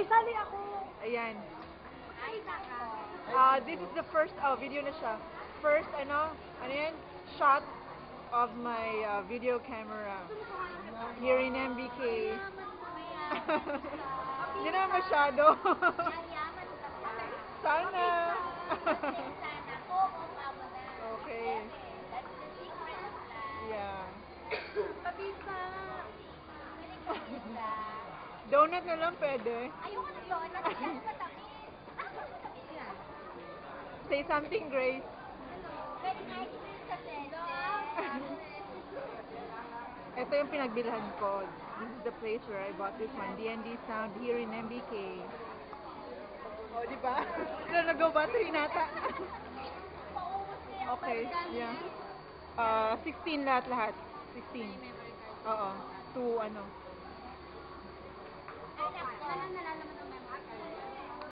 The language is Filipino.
sali ako. Ayan. Ay, saka. This is the first, video na siya. First, ano yan? Shot of my video camera here in MBK. Hindi naman masyado. Sana. Okay. Yeah. Pabisa. Donut na lang pwede. Ayoko na donut. Yan, matamis. Say something, Grace. Pwede ice cream sa tete. Ito yung pinagbilhan ko. This is the place where I bought this one. D&D Sound here in MBK. Oh, di ba? Ito nag-go battery nata. Okay, yeah. 16 lahat. 16. Oo. 2 ano.